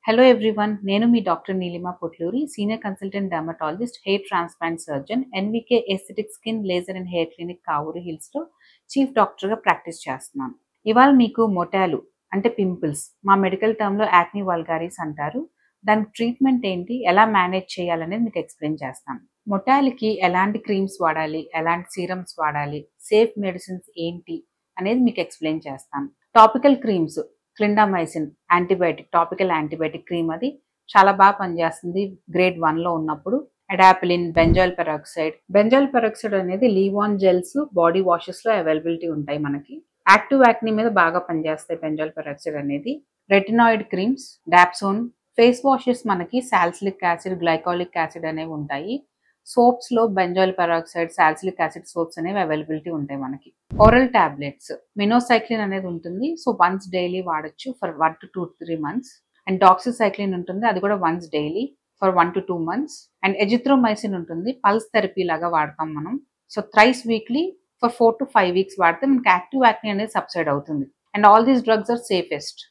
Hello everyone, నేను మీ doctor Neelima Potluri, senior consultant dermatologist, hair transplant surgeon, NVK aesthetic skin laser and hair clinic Kavuru హిల్స్లో chief డాక్టర్గా practice చేస్తున్నాను. ఇవాళ మీకు మొటాలు అంటే పింపుల్స్, మా మెడికల్ టర్మ్లో యాక్ని వల్గారిస్ అంటారు. దానికి ట్రీట్మెంట్ ఏంటి, ఎలా మేనేజ్ చేయాలనేది మీకు ఎక్స్ప్లెయిన్ చేస్తాను. మొటాలకి ఎలాంటి క్రీమ్స్ వాడాలి, ఎలాంటి సీరమ్స్ వాడాలి, సేఫ్ మెడిసిన్స్ ఏంటి అనేది మీకు ఎక్స్ప్లెయిన్ చేస్తాను. Topical creams clindamycin antibiotic, topical antibiotic cream అది చాలా బాగా పనిచేస్తుంది గ్రేడ్ 1లో ఉన్నప్పుడు. అడాపిలిన్, బెంజాయిల్ పెరాక్సైడ్ అనేది లీవాన్ జెల్స్, బాడీ వాషెస్లో అవైలబిలిటీ ఉంటాయి మనకి. యాక్టివ్ యాక్ని మీద బాగా పనిచేస్తాయి బెంజాయిల్ పెరాక్సైడ్ అనేది. Retinoid creams, dapsone, face washes మనకి సాల్సిలిక్ యాసిడ్, గ్లైకాలిక్ యాసిడ్ అనేవి ఉంటాయి. సోప్స్ లో benzoyl peroxide, salicylic acid soaps అనేవి అవైలబిలిటీ ఉంటాయి మనకి. ఓరల్ టాబ్లెట్స్ మినోసైక్లిన్ అనేది ఉంటుంది, సో వన్స్ డైలీ వాడచ్చు for 1 to 3 months. And doxycycline ఉంటుంది, అది కూడా once daily for 1 to 2 months. And azithromycin ఉంటుంది, పల్స్ థెరపీ లాగా వాడతాం మనం. So thrice weekly for 4 to 5 weeks వాడితే మనకి యాక్టివ్ యాక్ని అనేది సబ్సైడ్ అవుతుంది. And all these drugs are safest.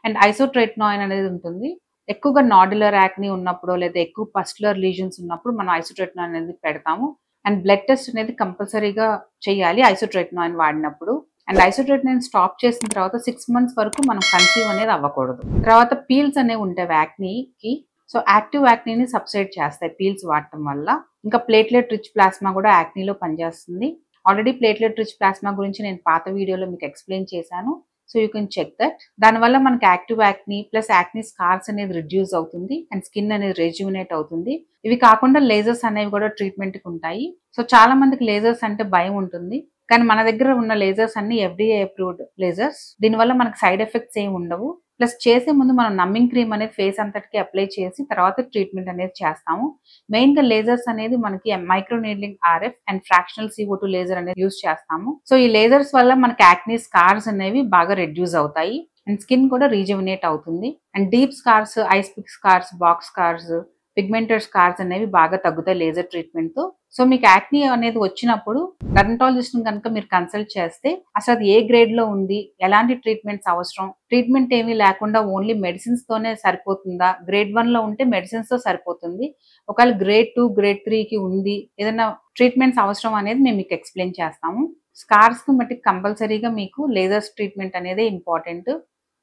And isotretinoin అనేది ఉంటుంది, ఎక్కువగా నాడ్యులర్ యాక్ని ఉన్నప్పుడు లేదా ఎక్కువ పస్టులర్ లీజన్స్ ఉన్నప్పుడు మనం ఐసోట్రెటినాయిన్ అనేది పెడతాము. అండ్ బ్లడ్ టెస్ట్ అనేది కంపల్సరీగా చేయాలి ఐసోట్రెటినాయిన్ వాడినప్పుడు. అండ్ ఐసోట్రెటినాయిన్ స్టాప్ చేసిన తర్వాత 6 months వరకు మనం కన్సీవ్ అనేది అవ్వకూడదు. తర్వాత పీల్స్ అనేవి ఉంటాయి యాక్నీకి, సో యాక్టివ్ యాక్నీని సబ్సైడ్ చేస్తాయి పీల్స్ వాడటం వల్ల. ఇంకా ప్లేట్లెట్ రిచ్ ప్లాస్మా కూడా యాక్నీలో పనిచేస్తుంది. ఆల్రెడీ ప్లేట్లెట్ రిచ్ ప్లాస్మా గురించి నేను పాత వీడియోలో మీకు ఎక్స్ప్లెయిన్ చేశాను, so you can check that. దానివల్ల మనకి active acne plus acne scars అనేది రిడ్యూస్ అవుతుంది అండ్ స్కిన్ అనేది రెజ్యూనేట్ అవుతుంది. ఇవి కాకుండా లేజర్స్ అనేవి కూడా ట్రీట్మెంట్కి ఉంటాయి. సో చాలా మందికి లేజర్స్ అంటే భయం ఉంటుంది, కానీ మన దగ్గర ఉన్న లేజర్స్ అన్ని FDA అప్రూవ్డ్ లేజర్స్. దీనివల్ల మనకి సైడ్ ఎఫెక్ట్స్ ఏమి ఉండవు. ప్లస్ చేసే ముందు మనం నమ్మింగ్ క్రీమ్ అనేది ఫేస్ అంతటికి అప్లై చేసి తర్వాత ట్రీట్మెంట్ అనేది చేస్తాము. మెయిన్ గా లేజర్స్ అనేది మనకి micro needling RF and fractional CO2 laser అనేది యూజ్ చేస్తాము. సో ఈ లేజర్స్ వల్ల మనకి యాక్ని స్కార్స్ అనేవి బాగా రెడ్యూస్ అవుతాయి అండ్ స్కిన్ కూడా రీజువినేట్ అవుతుంది. And deep scars, ice pick scars, box scars, pigmented scars అనేవి బాగా తగ్గుతాయి లేజర్ ట్రీట్మెంట్ తో. సో మీకు యాక్ని అనేది వచ్చినప్పుడు డర్మటాలజిస్ట్ కనుక మీరు కన్సల్ట్ చేస్తే అసలు అది ఏ గ్రేడ్ లో ఉంది, ఎలాంటి ట్రీట్మెంట్స్ అవసరం, ట్రీట్మెంట్ ఏమీ లేకుండా ఓన్లీ మెడిసిన్స్ తోనే సరిపోతుందా, గ్రేడ్ 1లో ఉంటే మెడిసిన్స్ తో సరిపోతుంది, ఒకవేళ గ్రేడ్ 2, గ్రేడ్ 3కి ఉంది, ఏదైనా ట్రీట్మెంట్స్ అవసరం అనేది మేము మీకు ఎక్స్ప్లెయిన్ చేస్తాము. స్కార్స్ కి మట్టి కంపల్సరీగా మీకు లేజర్స్ ట్రీట్మెంట్ అనేది ఇంపార్టెంట్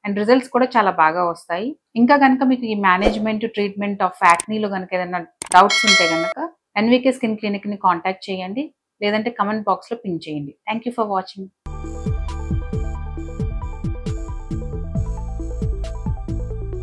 అండ్ రిజల్ట్స్ కూడా చాలా బాగా వస్తాయి. ఇంకా కనుక మీకు ఈ మేనేజ్మెంట్, ట్రీట్మెంట్ ఆఫ్ యాక్నీలో కనుక ఏదైనా డౌట్స్ ఉంటే కనుక ఎన్వికే స్కిన్ క్లినిక్ ని కాంటాక్ట్ చేయండి, లేదంటే కమెంట్ బాక్స్ లో పిన్ చేయండి. Thank you for watching.